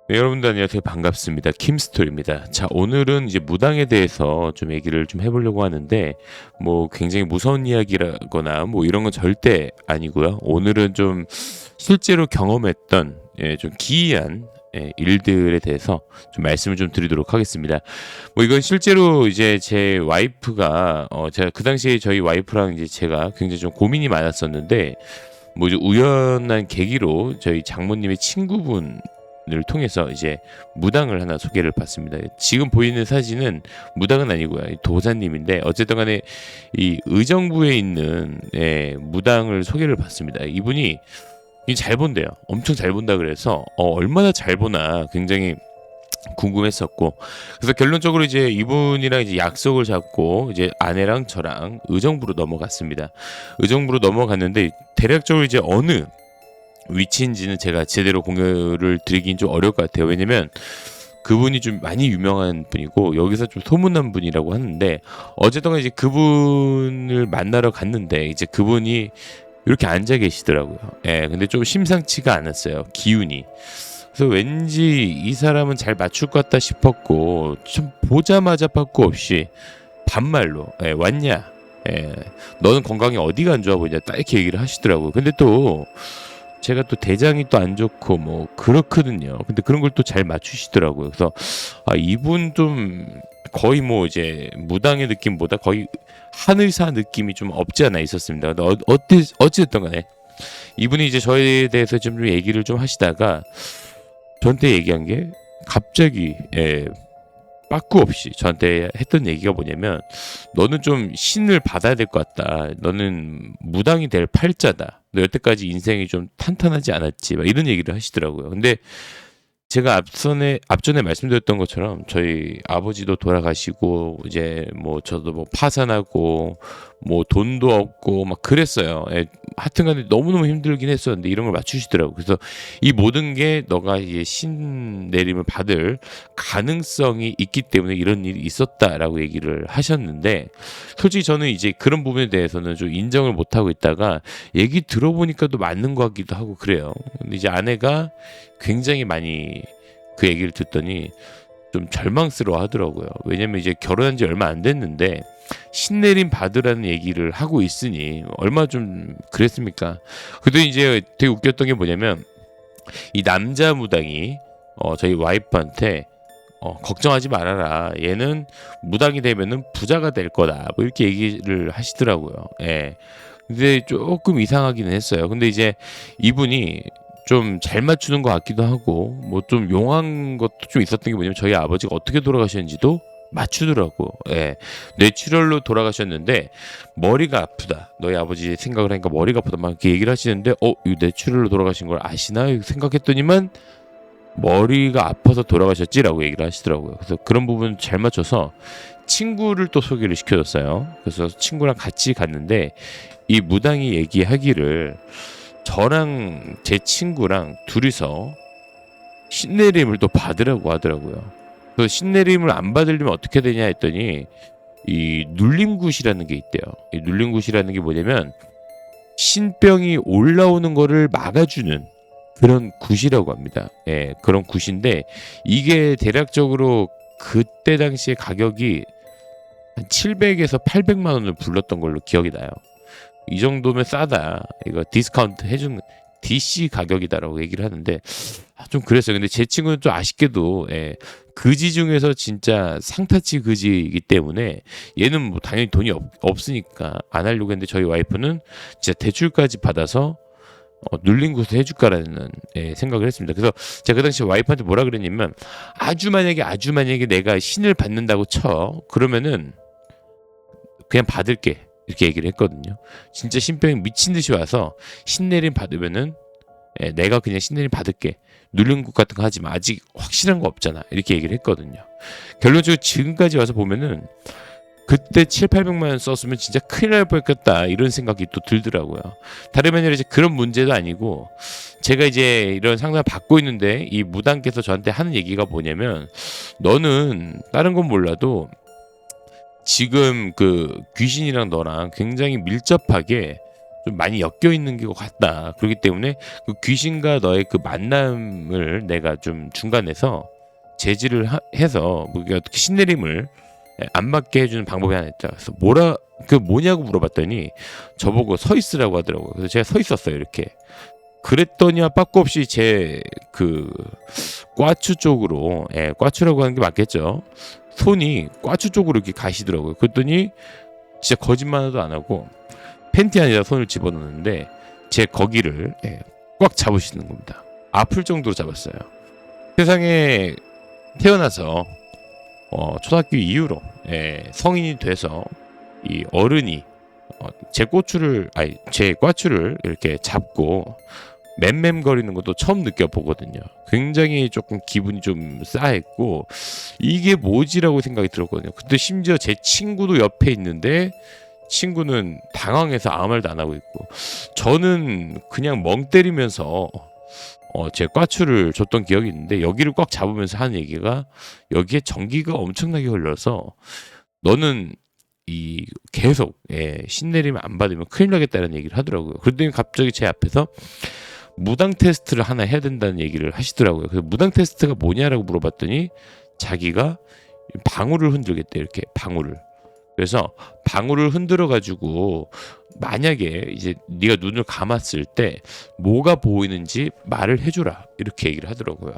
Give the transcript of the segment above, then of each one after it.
네, 여러분들 안녕하세요. 반갑습니다. 킴스토리입니다. 자, 오늘은 이제 무당에 대해서 좀 얘기를 좀 해보려고 하는데, 뭐 굉장히 무서운 이야기라거나 뭐 이런 건 절대 아니고요. 오늘은 좀 실제로 경험했던 좀 기이한 일들에 대해서 좀 말씀을 좀 드리도록 하겠습니다. 뭐 이건 실제로 이제 제 와이프가 제가 그 당시에 저희 와이프랑 이제 제가 굉장히 좀 고민이 많았었는데, 뭐 이제 우연한 계기로 저희 장모님의 친구분 을 통해서 이제 무당을 하나 소개를 받습니다. 지금 보이는 사진은 무당은 아니고요. 도사님인데 어쨌든 간에 이 의정부에 있는 무당을 소개를 받습니다. 이분이 잘 본대요. 엄청 잘 본다 그래서 얼마나 잘 보나 굉장히 궁금했었고, 그래서 결론적으로 이제 이분이랑 이제 약속을 잡고 이제 아내랑 저랑 의정부로 넘어갔습니다. 의정부로 넘어갔는데 대략적으로 이제 어느 위치인지는 제가 제대로 공유를 드리긴 좀 어려울 것 같아요. 왜냐면 그분이 좀 많이 유명한 분이고 여기서 좀 소문난 분이라고 하는데, 어쨌든 이제 그분을 만나러 갔는데 이제 그분이 이렇게 앉아 계시더라고요. 근데 좀 심상치가 않았어요. 기운이. 그래서 왠지 이 사람은 잘 맞출 것 같다 싶었고, 좀 보자마자 빠꾸 없이 반말로 왔냐? 너는 건강이 어디가 안 좋아 보이냐? 딱 이렇게 얘기를 하시더라고요. 근데 또 제가 또 대장이 또 안 좋고 뭐 그렇거든요. 근데 그런 걸 또 잘 맞추시더라고요. 그래서 이분 좀 거의 뭐 이제 무당의 느낌보다 거의 한의사 느낌이 좀 없지 않아 있었습니다. 근데 어찌됐든 간에 이분이 이제 저에 대해서 좀 얘기를 좀 하시다가 저한테 얘기한 게 갑자기 빠꾸 없이 저한테 했던 얘기가 뭐냐면, 너는 좀 신을 받아야 될 것 같다. 너는 무당이 될 팔자다. 너 여태까지 인생이 좀 탄탄하지 않았지. 막 이런 얘기를 하시더라고요. 근데 제가 앞전에 말씀드렸던 것처럼 저희 아버지도 돌아가시고 이제 뭐 저도 뭐 파산하고 뭐 돈도 없고 막 그랬어요. 하여튼간에 너무너무 힘들긴 했었는데 이런 걸 맞추시더라고요. 그래서 이 모든 게 너가 이제 신 내림을 받을 가능성이 있기 때문에 이런 일이 있었다라고 얘기를 하셨는데, 솔직히 저는 이제 그런 부분에 대해서는 좀 인정을 못 하고 있다가 얘기 들어보니까 또 맞는 것 같기도 하고 그래요. 근데 이제 아내가 굉장히 많이 그 얘기를 듣더니 좀 절망스러워 하더라고요. 왜냐면 이제 결혼한 지 얼마 안 됐는데 신내림 받으라는 얘기를 하고 있으니 얼마 좀 그랬습니까? 그래도 이제 되게 웃겼던 게 뭐냐면, 이 남자 무당이 저희 와이프한테 걱정하지 말아라. 얘는 무당이 되면은 부자가 될 거다. 뭐 이렇게 얘기를 하시더라고요. 근데 조금 이상하기는 했어요. 근데 이제 이분이 좀 잘 맞추는 것 같기도 하고 뭐 좀 용한 것도 좀 있었던 게 뭐냐면, 저희 아버지가 어떻게 돌아가셨는지도 맞추더라고. 뇌출혈로 돌아가셨는데 머리가 아프다. 너희 아버지 생각을 하니까 머리가 아프다. 막 이렇게 얘기를 하시는데 이 뇌출혈로 돌아가신 걸 아시나 생각했더니만 머리가 아파서 돌아가셨지라고 얘기를 하시더라고요. 그래서 그런 부분 잘 맞춰서 친구를 또 소개를 시켜줬어요. 그래서 친구랑 같이 갔는데 이 무당이 얘기하기를 저랑 제 친구랑 둘이서 신내림을 또 받으라고 하더라고요. 그 신내림을 안 받으려면 어떻게 되냐 했더니 이 눌림굿이라는 게 있대요. 이 눌림굿이라는 게 뭐냐면 신병이 올라오는 거를 막아주는 그런 굿이라고 합니다. 그런 굿인데 이게 대략적으로 그때 당시에 가격이 한 700에서 800만 원을 불렀던 걸로 기억이 나요. 이 정도면 싸다. 이거 디스카운트 해준 DC 가격이다라고 얘기를 하는데 좀 그랬어요. 근데 제 친구는 좀 아쉽게도 그지 중에서 진짜 상타치 그지이기 때문에 얘는 뭐 당연히 돈이 없으니까 안 하려고 했는데, 저희 와이프는 진짜 대출까지 받아서 눌린 곳을 해줄까라는 생각을 했습니다. 그래서 제가 그 당시 와이프한테 뭐라 그랬냐면, 아주 만약에 내가 신을 받는다고 쳐, 그러면은 그냥 받을게, 이렇게 얘기를 했거든요. 진짜 신병이 미친 듯이 와서 신내림 받으면은 내가 그냥 신내림 받을게. 누른 것 같은 거 하지 마. 아직 확실한 거 없잖아. 이렇게 얘기를 했거든요. 결론적으로 지금까지 와서 보면은 그때 7, 800만 원 썼으면 진짜 큰일 날 뻔했겠다, 이런 생각이 또 들더라고요. 다름 아니라 이제 그런 문제도 아니고, 제가 이제 이런 상담을 받고 있는데 이 무당께서 저한테 하는 얘기가 뭐냐면, 너는 다른 건 몰라도 지금 그 귀신이랑 너랑 굉장히 밀접하게 좀 많이 엮여 있는 것 같다. 그렇기 때문에 그 귀신과 너의 그 만남을 내가 좀 중간에서 제지를 해서 뭐 어떻게 신내림을 안 받게 해주는 방법이 하나 있다. 그래서 뭐냐고 물어봤더니 저보고 서 있으라고 하더라고요. 그래서 제가 서 있었어요. 이렇게. 그랬더니와 빠꾸 없이 제 그 꽈추 쪽으로, 꽈추라고 하는 게 맞겠죠. 손이 꽈추 쪽으로 이렇게 가시더라고요. 그랬더니 진짜 거짓말 하나도 안 하고 팬티 안에다 손을 집어넣는데 제 거기를 꽉 잡으시는 겁니다. 아플 정도로 잡았어요. 세상에 태어나서 초등학교 이후로 성인이 돼서 이 어른이 제 꽈추를 이렇게 잡고 맴맴거리는 것도 처음 느껴보거든요. 굉장히 조금 기분이 좀 싸했고 이게 뭐지라고 생각이 들었거든요. 근데 심지어 제 친구도 옆에 있는데 친구는 당황해서 아무 말도 안 하고 있고 저는 그냥 멍 때리면서 제 꽈추를 줬던 기억이 있는데 여기를 꽉 잡으면서 하는 얘기가 여기에 전기가 엄청나게 흘러서 너는 계속 신내림을 안 받으면 큰일 나겠다는 얘기를 하더라고요. 그러더니 갑자기 제 앞에서 무당 테스트를 하나 해야 된다는 얘기를 하시더라고요. 그래서 무당 테스트가 뭐냐라고 물어봤더니 자기가 방울을 흔들겠대. 이렇게 방울을. 그래서 방울을 흔들어 가지고 만약에 이제 네가 눈을 감았을 때 뭐가 보이는지 말을 해주라 이렇게 얘기를 하더라고요.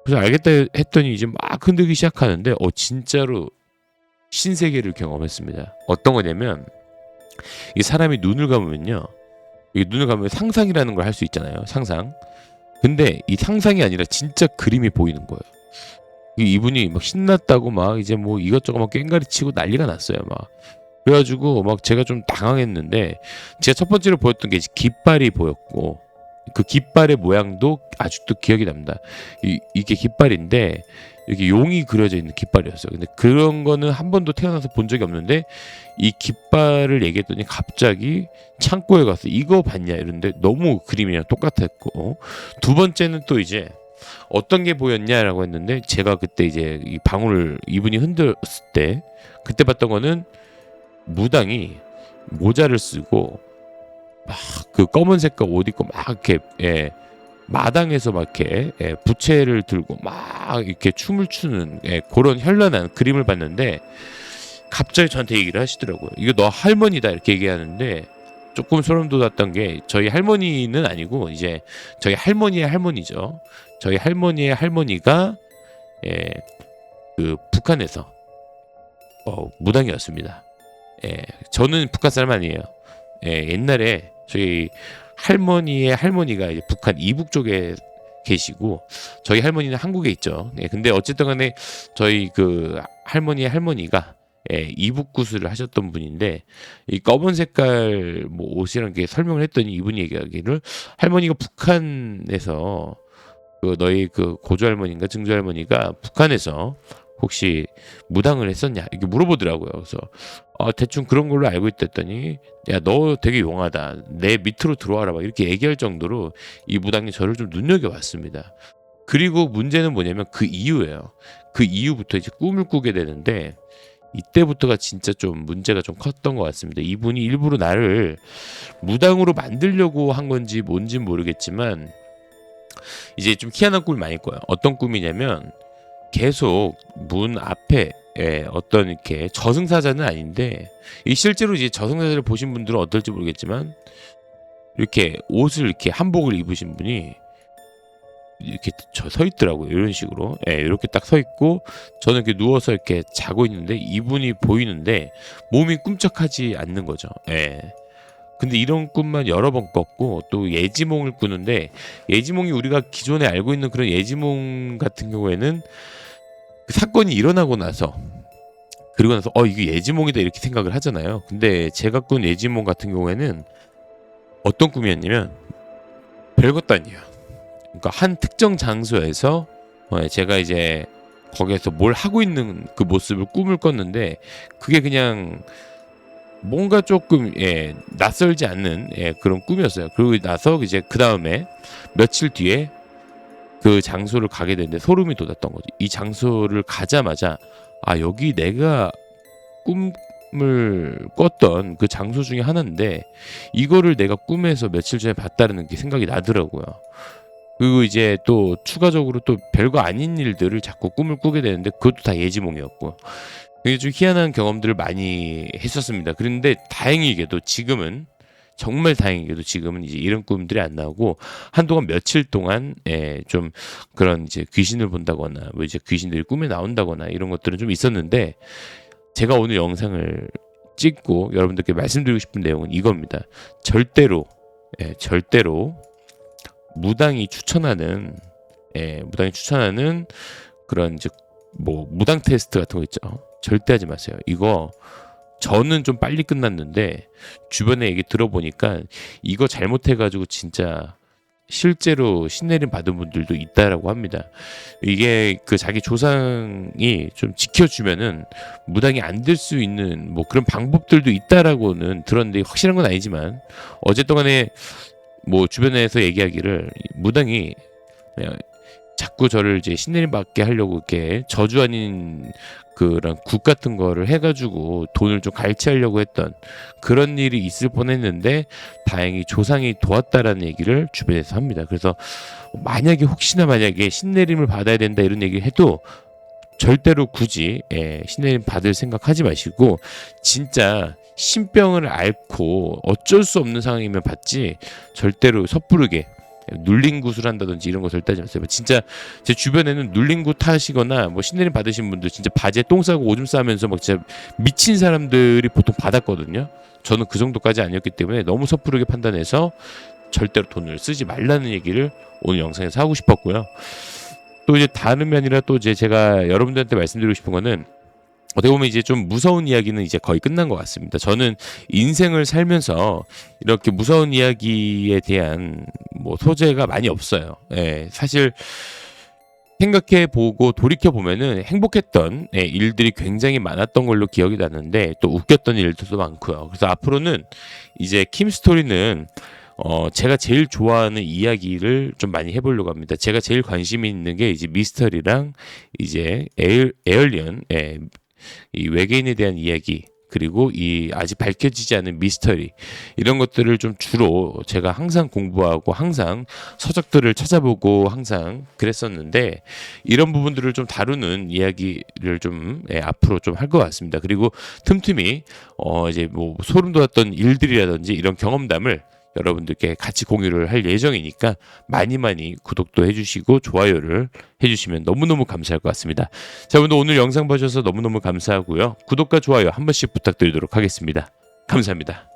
그래서 알겠다 했더니 이제 막 흔들기 시작하는데 진짜로 신세계를 경험했습니다. 어떤 거냐면 이 사람이 눈을 감으면요, 이 눈을 감으면 상상이라는 걸 할 수 있잖아요. 상상. 근데 이 상상이 아니라 진짜 그림이 보이는 거예요. 이분이 막 신났다고 막 이제 뭐 이것저것 막 꽹가리 치고 난리가 났어요. 막 그래가지고 막 제가 좀 당황했는데 제가 첫 번째로 보였던 게 깃발이 보였고 그 깃발의 모양도 아직도 기억이 납니다. 이게 깃발인데 이렇게 용이 그려져 있는 깃발이었어요. 근데 그런 거는 한 번도 태어나서 본 적이 없는데 이 깃발을 얘기했더니 갑자기 창고에 가서 이거 봤냐 이런데 너무 그림이랑 똑같았고 두 번째는 또 이제 어떤 게 보였냐라고 했는데 제가 그때 이제 이 방울을 이분이 흔들었을 때 그때 봤던 거는 무당이 모자를 쓰고 막 그 검은색깔 옷 입고 막 이렇게 마당에서 막 이렇게 부채를 들고 막 이렇게 춤을 추는 그런 현란한 그림을 봤는데 갑자기 저한테 얘기를 하시더라고요. 이거 너 할머니다 이렇게 얘기하는데 조금 소름 돋았던 게 저희 할머니는 아니고 이제 저희 할머니의 할머니죠. 저희 할머니의 할머니가 그 북한에서 무당이었습니다. 저는 북한 사람 아니에요. 옛날에 저희 할머니의 할머니가 이제 북한 이북 쪽에 계시고 저희 할머니는 한국에 있죠. 근데 어쨌든 간에 저희 그 할머니의 할머니가 이북 구슬을 하셨던 분인데 이 검은 색깔 뭐 옷이랑 게 설명을 했더니 이분이 얘기하기를 할머니가 북한에서 그 너희 그 고조 할머니인가 증조 할머니가 북한에서 혹시 무당을 했었냐 이렇게 물어보더라고요. 그래서 대충 그런 걸로 알고 있댔더니 야 너 되게 용하다 내 밑으로 들어와라 막 이렇게 얘기할 정도로 이 무당이 저를 좀 눈여겨봤습니다. 그리고 문제는 뭐냐면 그 이후에요. 그 이후부터 이제 꿈을 꾸게 되는데 이때부터가 진짜 좀 문제가 좀 컸던 것 같습니다. 이분이 일부러 나를 무당으로 만들려고 한 건지 뭔지 모르겠지만 이제 좀 희한한 꿈을 많이 꿔요. 어떤 꿈이냐면 계속 문 앞에 어떤 이렇게 저승사자는 아닌데 이 실제로 이제 저승사자를 보신 분들은 어떨지 모르겠지만 이렇게 옷을 이렇게 한복을 입으신 분이 이렇게 서 있더라고요. 이런 식으로 이렇게 딱 서 있고 저는 이렇게 누워서 이렇게 자고 있는데 이분이 보이는데 몸이 꿈쩍하지 않는 거죠. 근데 이런 꿈만 여러 번 꿨고 또 예지몽을 꾸는데 예지몽이 우리가 기존에 알고 있는 그런 예지몽 같은 경우에는 그 사건이 일어나고 나서 그리고 나서 이게 예지몽이다 이렇게 생각을 하잖아요. 근데 제가 꾼 예지몽 같은 경우에는 어떤 꿈이었냐면 별것도 아니에요. 그러니까 한 특정 장소에서 제가 이제 거기에서 뭘 하고 있는 그 모습을 꿈을 꿨는데 그게 그냥 뭔가 조금 낯설지 않는 그런 꿈이었어요. 그리고 나서 이제 그 다음에 며칠 뒤에 그 장소를 가게 됐는데 소름이 돋았던 거죠. 이 장소를 가자마자 여기 내가 꿈 꿈을 꿨던 그 장소 중에 하나인데 이거를 내가 꿈에서 며칠 전에 봤다는 게 생각이 나더라고요. 그리고 이제 또 추가적으로 또 별거 아닌 일들을 자꾸 꿈을 꾸게 되는데 그것도 다 예지몽이었고 되게 좀 희한한 경험들을 많이 했었습니다. 그런데 다행히게도 지금은 정말 다행히게도 지금은 이제 이런 꿈들이 안 나오고 한동안 며칠 동안 좀 그런 이제 귀신을 본다거나 뭐 이제 귀신들이 꿈에 나온다거나 이런 것들은 좀 있었는데 제가 오늘 영상을 찍고 여러분들께 말씀드리고 싶은 내용은 이겁니다. 절대로 절대로 무당이 추천하는 그런 이제 뭐 무당 테스트 같은 거 있죠. 절대 하지 마세요. 이거 저는 좀 빨리 끝났는데 주변에 얘기 들어보니까 이거 잘못해가지고 진짜 실제로 신내림 받은 분들도 있다라고 합니다. 이게 그 자기 조상이 좀 지켜주면은 무당이 안 될 수 있는 뭐 그런 방법들도 있다라고는 들었는데 확실한 건 아니지만 어쨌든 간에 뭐 주변에서 얘기하기를 무당이 그냥 자꾸 저를 이제 신내림 받게 하려고 이렇게 저주 아닌 그런 국 같은 거를 해가지고 돈을 좀 갈취하려고 했던 그런 일이 있을 뻔했는데 다행히 조상이 도왔다라는 얘기를 주변에서 합니다. 그래서 만약에 혹시나 만약에 신내림을 받아야 된다 이런 얘기를 해도 절대로 굳이 신내림 받을 생각하지 마시고 진짜 신병을 앓고 어쩔 수 없는 상황이면 받지 절대로 섣부르게 눌린 굿을 한다든지 이런 거 절대 하지 마세요. 진짜 제 주변에는 눌린 굿 하시거나 뭐 신내림 받으신 분들 진짜 바지에 똥 싸고 오줌 싸면서 막 진짜 미친 사람들이 보통 받았거든요. 저는 그 정도까지 아니었기 때문에 너무 섣부르게 판단해서 절대로 돈을 쓰지 말라는 얘기를 오늘 영상에서 하고 싶었고요. 또 이제 다름이 아니라 또 이제 제가 여러분들한테 말씀드리고 싶은 거는 어떻게 보면 이제 좀 무서운 이야기는 이제 거의 끝난 것 같습니다. 저는 인생을 살면서 이렇게 무서운 이야기에 대한 뭐 소재가 많이 없어요. 사실 생각해 보고 돌이켜 보면은 행복했던 일들이 굉장히 많았던 걸로 기억이 나는데 또 웃겼던 일들도 많고요. 그래서 앞으로는 이제 킴스토리는 제가 제일 좋아하는 이야기를 좀 많이 해보려고 합니다. 제가 제일 관심이 있는 게 이제 미스터리랑 이제 에얼리언, 이 외계인에 대한 이야기 그리고 이 아직 밝혀지지 않은 미스터리 이런 것들을 좀 주로 제가 항상 공부하고 항상 서적들을 찾아보고 항상 그랬었는데 이런 부분들을 좀 다루는 이야기를 좀 앞으로 좀 할 것 같습니다. 그리고 틈틈이 이제 뭐 소름 돋았던 일들이라든지 이런 경험담을 여러분들께 같이 공유를 할 예정이니까 많이 구독도 해주시고 좋아요를 해주시면 너무너무 감사할 것 같습니다. 자, 여러분들 오늘 영상 봐주셔서 너무너무 감사하고요. 구독과 좋아요 한 번씩 부탁드리도록 하겠습니다. 감사합니다.